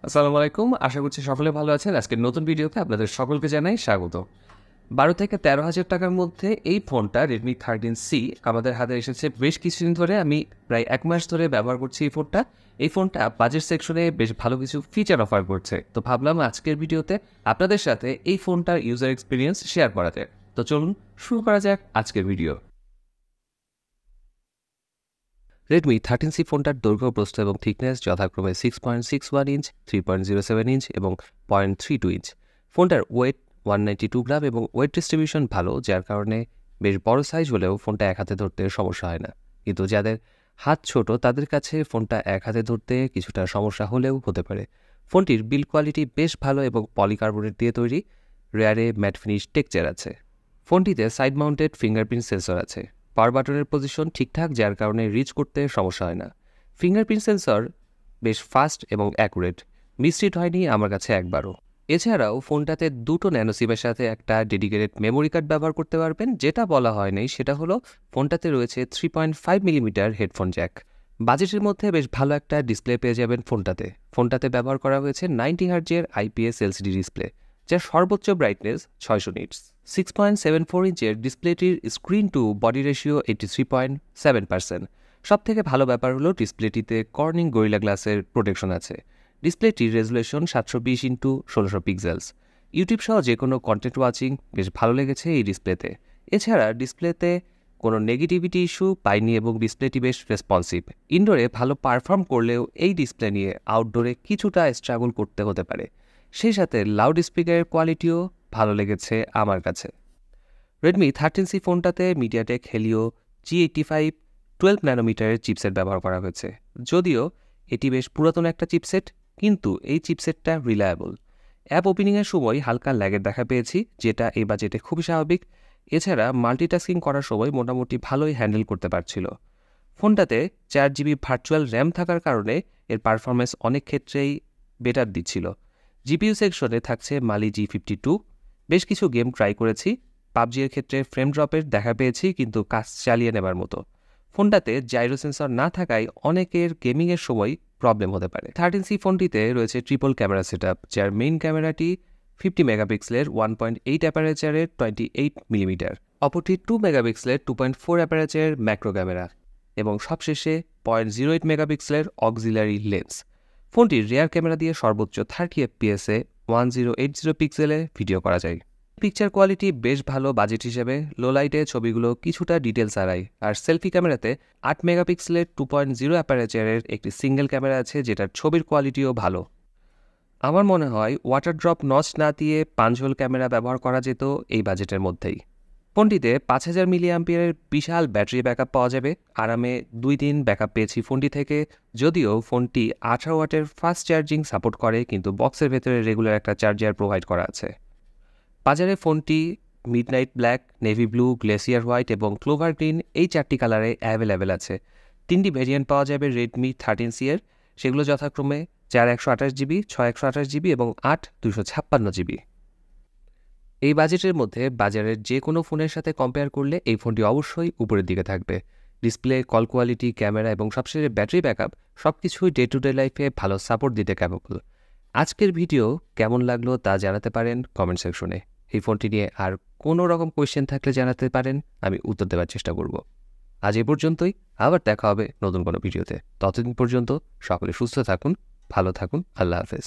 আসসালামু আলাইকুম। আশা করছি সকলে ভালো আছেন। আজকের নতুন ভিডিওতে আপনাদের সকলকে জানাই স্বাগত। ১২ থেকে ১৩,০০০ টাকার মধ্যে এই ফোনটা Redmi 13C আমাদের হাতে এসেছে বেশ কিছুদিন ধরে। আমি প্রায় ১ মাস ধরে ব্যবহার করছি এই ফোনটা। এই ফোনটা বাজেট সেকশনে বেশ ভালো কিছু ফিচার অফার করছে। তো ভাবলাম আজকের ভিডিওতে আপনাদের সাথে এই ফোনটার ইউজার এক্সপেরিয়েন্স শেয়ার করা যাক। তো চলুন শুরু করা যাক আজকের ভিডিও। রেডমি 13C ফোনটার দৈর্ঘ্য, প্রস্থ এবং থিকনেস যথাক্রমে 6.61 ইঞ্চ, 3.07 ইঞ্চ এবং 0.32 ইঞ্চ। ফোনটার ওয়েট 192 গ্রাম এবং ওয়েট ডিস্ট্রিবিউশন ভালো, যার কারণে বেশ বড় সাইজ হলেও ফোনটা এক হাতে ধরতে সমস্যা হয় না। কিন্তু যাদের হাত ছোট তাদের কাছে ফোনটা এক হাতে ধরতে কিছুটা সমস্যা হলেও হতে পারে। ফোনটির বিল্ড কোয়ালিটি বেশ ভালো এবং পলিকার্বনেট দিয়ে তৈরি, রেয়ারে ম্যাট ফিনিশ টেক্সচার আছে। ফোনটিতে সাইড মাউন্টেড ফিঙ্গারপ্রিন্ট সেন্সর আছে। পাওয়ার বাটনের পজিশন ঠিকঠাক, যার কারণে রিচ করতে সমস্যা হয় না। ফিঙ্গারপ্রিন্ট সেন্সর বেশ ফাস্ট এবং অ্যাকুরেট, মিসরিড হয়নি আমার কাছে একবারও। এছাড়াও ফোনটাতে দুটো ন্যানো সিমের সাথে একটা ডেডিকেটেড মেমোরি কার্ড ব্যবহার করতে পারবেন। যেটা বলা হয় নাই সেটা হলো ফোনটাতে রয়েছে 3.5 মিলিমিটার হেডফোন জ্যাক। বাজেটের মধ্যে বেশ ভালো একটা ডিসপ্লে পেয়ে যাবেন ফোনটাতে ব্যবহার করা হয়েছে 90 হার্জের IPS LCD ডিসপ্লে, যার সর্বোচ্চ ব্রাইটনেস 600 নিটস। 6.74 ইঞ্চের ডিসপ্লেটির স্ক্রিন টু বডি রেশিও 83.7%। সব থেকে ভালো ব্যাপার হলো ডিসপ্লেটিতে কর্নিং গরিলা গ্লাসের প্রোটেকশন আছে। ডিসপ্লেটির রেজুলেশন 720x1600 পিক্সেলস। ইউটিউব সহ যে কোনো কন্টেন্ট ওয়াচিং বেশ ভালো লেগেছে এই ডিসপ্লেতে। এছাড়া ডিসপ্লেতে কোনো নেগেটিভিটি ইস্যু পাইনি এবং ডিসপ্লেটি বেশ রেসপন্সিভ। ইনডোরে ভালো পারফর্ম করলেও এই ডিসপ্লে নিয়ে আউটডোরে কিছুটা স্ট্রাগল করতে হতে পারে। সেই সাথে লাউড স্পিকারের কোয়ালিটিও ভালো লেগেছে আমার কাছে। রেডমি 13C ফোনটাতে মিডিয়াটেক হেলিও G85 12 ন্যানোমিটারের চিপসেট ব্যবহার করা হয়েছে। যদিও এটি বেশ পুরাতন একটা চিপসেট, কিন্তু এই চিপসেটটা রিলায়েবল। অ্যাপ ওপেনিংয়ের সময় হালকা ল্যাগের দেখা পেয়েছি, যেটা এই বাজেটে খুবই স্বাভাবিক। এছাড়া মাল্টিটাস্কিং করার সময় মোটামুটি ভালোই হ্যান্ডেল করতে পারছিল। ফোনটাতে 4GB ভার্চুয়াল র্যাম থাকার কারণে এর পারফরমেন্স অনেক ক্ষেত্রেই বেটার দিচ্ছিল। জিপিইউ সেকশনে থাকছে মালি G52। বেশ কিছু গেম ট্রাই করেছি। পাবজি এর ক্ষেত্রে ফ্রেম ড্রপের দেখা পেয়েছি, কিন্তু কাজ চালিয়ে নেবার মতো। ফোনটাতে জাইরো সেন্সর না থাকায় অনেকের গেমিংয়ের সময় প্রবলেম হতে পারে। 13C ফোনটিতে রয়েছে ট্রিপল ক্যামেরা সেটআপ, যার মেইন ক্যামেরাটি 50 মেগাপিক্সেলের 1.8 অ্যাপারেচারের 28 মিলিমিটার, অপরটি 2 মেগাপিক্সেলের 2.4 অ্যাপারেচারের ম্যাক্রো ক্যামেরা এবং সবশেষে 0.08 মেগাপিক্সেলের অক্সিলারি লেন্স। ফোনটির রেয়ার ক্যামেরা দিয়ে সর্বোচ্চ 30 এফপিএসে 1080 পিক্সেলে ভিডিও করা যায়। পিকচার কোয়ালিটি বেশ ভালো বাজেট হিসেবে। লো লাইটে ছবিগুলো কিছুটা ডিটেলস হারায়। আর সেলফি ক্যামেরাতে 8 মেগাপিক্সেলের 2.0 অ্যাপারেচারের একটি সিঙ্গেল ক্যামেরা আছে, যেটার ছবির কোয়ালিটিও ভালো। আমার মনে হয় ওয়াটার ড্রপ নচ না দিয়ে পাঞ্চ-হোল ক্যামেরা ব্যবহার করা যেত এই বাজেটের মধ্যেই। ফোনটিতে 5000 মিলিঅ্যাম্পিয়ারের বিশাল ব্যাটারি ব্যাকআপ পাওয়া যাবে। আরামে 2 দিন ব্যাকআপ পেয়েছি ফোনটি থেকে। যদিও ফোনটি 18 ওয়াটের ফাস্ট চার্জিং সাপোর্ট করে, কিন্তু বক্সের ভেতরে রেগুলার একটা চার্জার প্রোভাইড করা আছে। বাজারে ফোনটি midnight black, navy blue, glacier white এবং ক্লোভার গ্রিন এই 4টি কালারে অ্যাভেলেবেল আছে। 3টি ভেরিয়েন্ট পাওয়া যাবে রেডমি 13C এর। সেগুলো যথাক্রমে 4 128GB, 6 128GB এবং 8 256GB। এই বাজেটের মধ্যে বাজারের যে কোনো ফোনের সাথে কম্পেয়ার করলে এই ফোনটি অবশ্যই উপরের দিকে থাকবে। ডিসপ্লে, কল কোয়ালিটি, ক্যামেরা এবং সবশেষে ব্যাটারি ব্যাকআপ সবকিছুই ডে টু ডে লাইফে ভালো সাপোর্ট দিতে ক্যাপেবল। আজকের ভিডিও কেমন লাগলো তা জানাতে পারেন কমেন্ট সেকশনে। এই ফোনটি নিয়ে আর কোনো রকম কোয়েশ্চেন থাকলে জানাতে পারেন, আমি উত্তর দেওয়ার চেষ্টা করব। আজ এ পর্যন্তই, আবার দেখা হবে নতুন কোনো ভিডিওতে। ততদিন পর্যন্ত সকলে সুস্থ থাকুন, ভালো থাকুন। আল্লাহ হাফেজ।